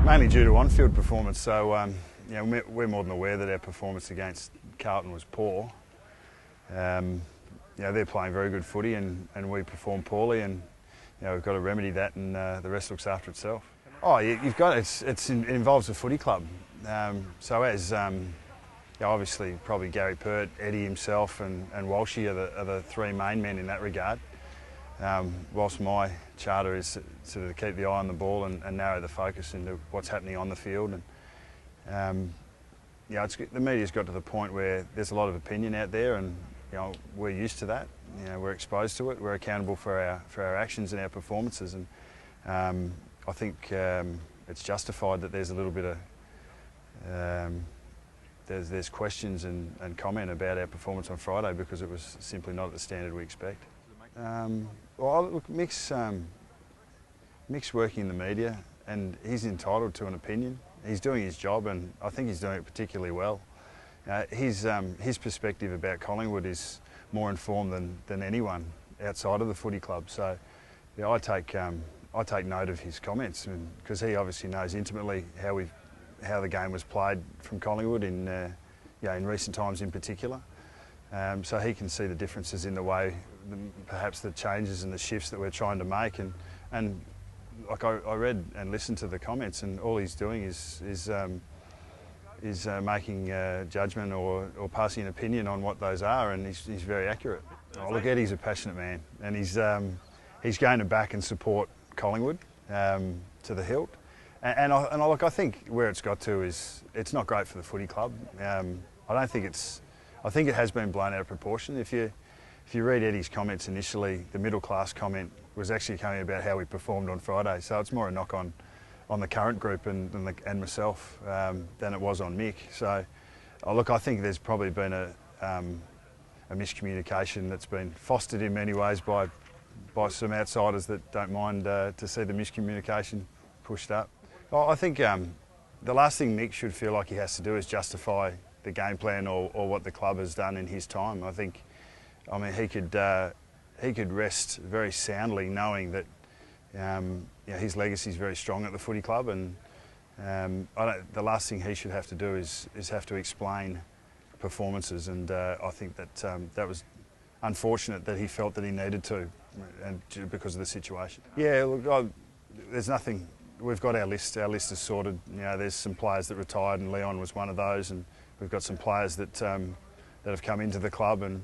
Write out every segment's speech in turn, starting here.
Mainly due to on-field performance. So we're more than aware that our performance against Carlton was poor. They're playing very good footy and we performed poorly, and we've got to remedy that, and the rest looks after itself. Oh, you've got it involves a footy club. So as obviously probably Gary Pert, Eddie himself, and Walshy are the three main men in that regard. Whilst my charter is to keep the eye on the ball and narrow the focus into what's happening on the field. And the media's got to the point where there's a lot of opinion out there, and we're used to that. We're exposed to it. We're accountable for our actions and our performances, and I think it's justified that there's a little bit of there's questions and comment about our performance on Friday, because it was simply not at the standard we expect. Well, look, Mick's working in the media, and he's entitled to an opinion. He's doing his job, and I think he's doing it particularly well. His perspective about Collingwood is more informed than anyone outside of the footy club. So I take note of his comments, because he obviously knows intimately how the game was played from Collingwood in recent times in particular. So he can see the differences in the way, perhaps the changes and the shifts that we're trying to make. And like I read and listened to the comments, and all he's doing is making judgment or passing an opinion on what those are, and he's very accurate. Oh, look, Eddie's a passionate man, and he's going to back and support Collingwood to the hilt. And I think where it's got to is it's not great for the footy club. I think it has been blown out of proportion. If you read Eddie's comments initially, the middle class comment was actually coming about how we performed on Friday. So it's more a knock on the current group and myself than it was on Mick. So look, I think there's probably been a miscommunication that's been fostered in many ways by some outsiders that don't mind to see the miscommunication pushed up. Well, I think the last thing Mick should feel like he has to do is justify the game plan or what the club has done in his time. I mean, he could rest very soundly knowing that his legacy is very strong at the footy club, and the last thing he should have to do is have to explain performances. And I think that was unfortunate that he felt that he needed to, and because of the situation. Yeah, look, there's nothing. We've got our list. Our list is sorted. There's some players that retired, and Leon was one of those, and we've got some players that have come into the club, and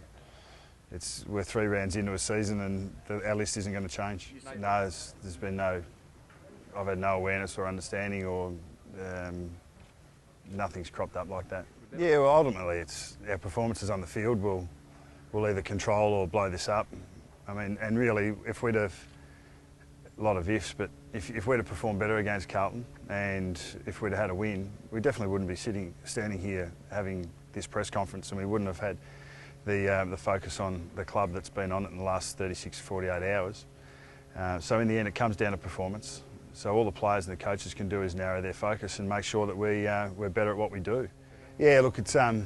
we're 3 rounds into a season, and our list isn't going to change. No, there's been I've had no awareness or understanding, or nothing's cropped up like that. Yeah, well, ultimately it's our performances on the field will either control or blow this up. I mean, and really, if we'd have, a lot of ifs, but if we'd have performed better against Carlton, and if we'd have had a win, we definitely wouldn't be standing here having this press conference, and we wouldn't have had the focus on the club that's been on it in the last 36 to 48 hours. So in the end, it comes down to performance. So all the players and the coaches can do is narrow their focus and make sure that we're better at what we do. Yeah, look, it's we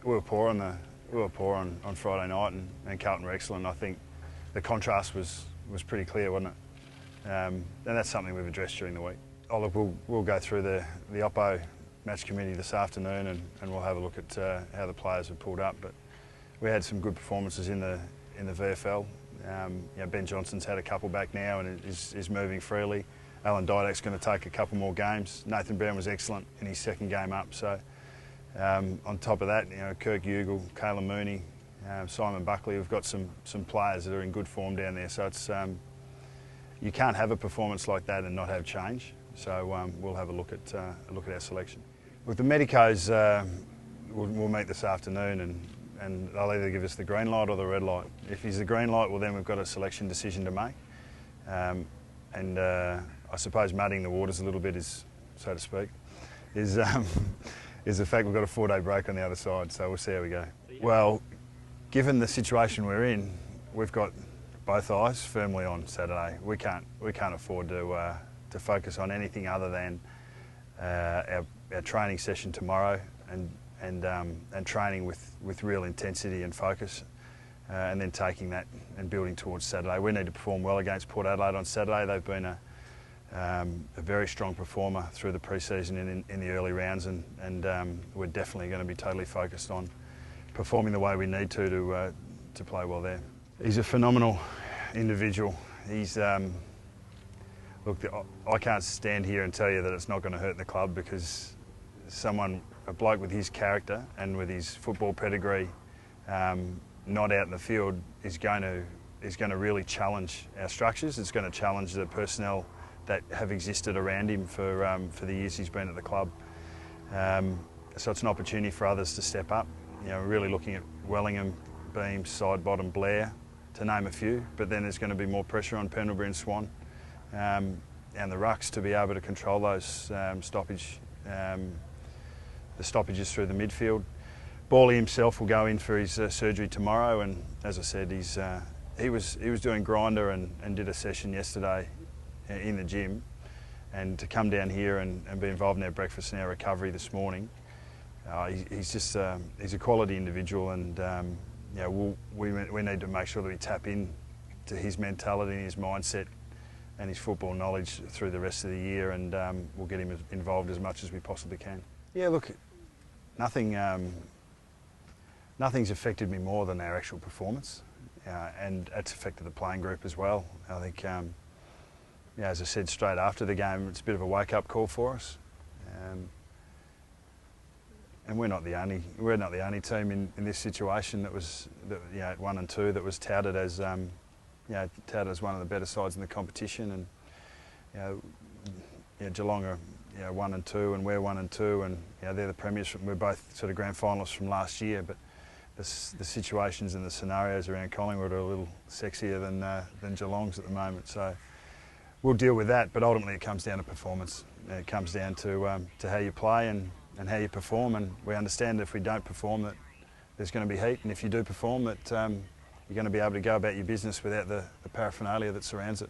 were poor on Friday night, and Carlton were excellent. I think the contrast was pretty clear, wasn't it? And that's something we've addressed during the week. Oh, look, we'll go through the Oppo match committee this afternoon, and we'll have a look at how the players have pulled up. But we had some good performances in the VFL. Ben Johnson's had a couple back now and is moving freely. Alan Didak's going to take a couple more games. Nathan Brown was excellent in his second game up. So on top of that, Kirk Ugle, Kayla Mooney, Simon Buckley, we've got some players that are in good form down there. So it's you can't have a performance like that and not have change. So we'll have a look at our selection. Look, the medicos we'll meet this afternoon, and they'll either give us the green light or the red light. If he's the green light, well, then we've got a selection decision to make. I suppose muddying the waters a little bit, so to speak, is the fact we've got a 4-day break on the other side. So we'll see how we go. Well, given the situation we're in, we've got both eyes firmly on Saturday. We can't afford to focus on anything other than our training session tomorrow and training with real intensity and focus, and then taking that and building towards Saturday. We need to perform well against Port Adelaide on Saturday. They've been a very strong performer through the pre-season and in the early rounds, and we're definitely going to be totally focused on performing the way we need to play well there. He's a phenomenal individual. He's look, I can't stand here and tell you that it's not going to hurt the club, because a bloke with his character and with his football pedigree, not out in the field, is going to really challenge our structures. It's going to challenge the personnel that have existed around him for the years he's been at the club. So it's an opportunity for others to step up. You know, we're really looking at Wellingham, Beams, Sidebottom, Blair, to name a few, but then there's going to be more pressure on Pendlebury and Swan and the rucks to be able to control those the stoppages through the midfield. Buckley himself will go in for his surgery tomorrow, and as I said, he was doing grinder and did a session yesterday in the gym, and to come down here and be involved in our breakfast and our recovery this morning, he's a quality individual, and you know, we need to make sure that we tap in to his mentality and his mindset and his football knowledge through the rest of the year, and we'll get him involved as much as we possibly can. Yeah, look, nothing's affected me more than our actual performance, and it's affected the playing group as well. I think, yeah, as I said straight after the game, it's a bit of a wake-up call for us, and we're not the only team in this situation that you know, at 1 and 2 that was touted as you know, touted as one of the better sides in the competition, and you know, Geelong are, you know, 1 and 2, and we're 1 and 2, and you know, they're the premiers. We're both sort of grand finalists from last year, but the situations and the scenarios around Collingwood are a little sexier than Geelong's at the moment. So we'll deal with that, but ultimately it comes down to performance. It comes down to how you play and how you perform, and we understand that if we don't perform that there's going to be heat, and if you do perform that you're going to be able to go about your business without the paraphernalia that surrounds it.